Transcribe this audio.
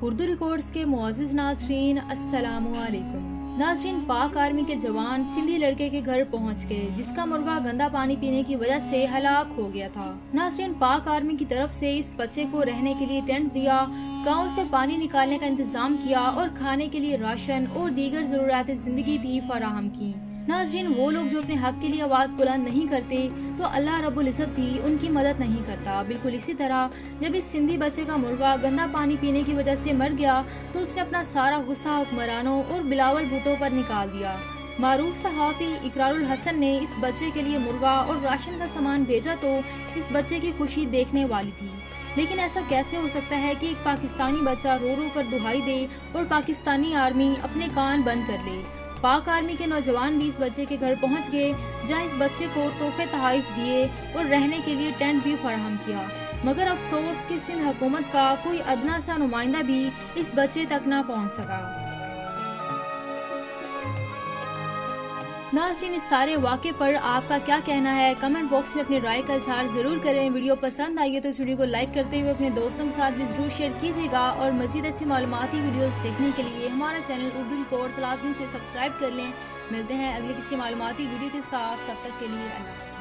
Urdu records के मुअज़्ज़िज़ नाज़रीन, अस्सलामु अलैकुम। नाज़रीन, पाक आर्मी के जवान सिंधी लड़के के घर पहुंच गए जिसका मुर्गा गंदा पानी पीने की वजह से हलाक हो गया था। नाज़रीन, पाक आर्मी की तरफ से इस बच्चे को रहने के लिए टेंट दिया, गांव से पानी निकालने का इंतजाम किया और खाने के लिए राशन और दीगर जरूरियात जिंदगी भी फराहम की। नाज़रीन, वो लोग जो अपने हक के लिए आवाज बुलंद नहीं करते तो अल्लाह रब्बुल इज़्ज़त भी उनकी मदद नहीं करता। बिल्कुल इसी तरह जब इस सिंधी बच्चे का मुर्गा गंदा पानी पीने की वजह से मर गया तो उसने अपना सारा गुस्सा हुक्मरानों और बिलावल भुट्टो पर निकाल दिया। मारूफ सहाफ़ी इकरारुल हसन ने इस बच्चे के लिए मुर्गा और राशन का सामान भेजा तो इस बच्चे की खुशी देखने वाली थी। लेकिन ऐसा कैसे हो सकता है कि एक पाकिस्तानी बच्चा रो रो कर दुहाई दे और पाकिस्तानी आर्मी अपने कान बंद कर ले। पाक आर्मी के नौजवान भी इस बच्चे के घर पहुंच गए जहां इस बच्चे को तोहफे तोहफ़ दिए और रहने के लिए टेंट भी फराहम किया। मगर अफसोस कि सिंध हुकूमत का कोई अदना सा नुमाइंदा भी इस बच्चे तक न पहुंच सका। नाज़रीन, इस सारे वाक़े पर आपका क्या कहना है? कमेंट बॉक्स में अपनी राय का इजहार जरूर करें। वीडियो पसंद आई है तो इस वीडियो को लाइक करते हुए अपने दोस्तों के साथ भी जरूर शेयर कीजिएगा और मज़ीद ऐसी मालूमाती वीडियोस देखने के लिए हमारा चैनल उर्दू रिकॉर्ड्स लाजमी से सब्सक्राइब कर लें। मिलते हैं अगले किसी मालूमाती वीडियो के साथ, तब तक के लिए अल्लाह।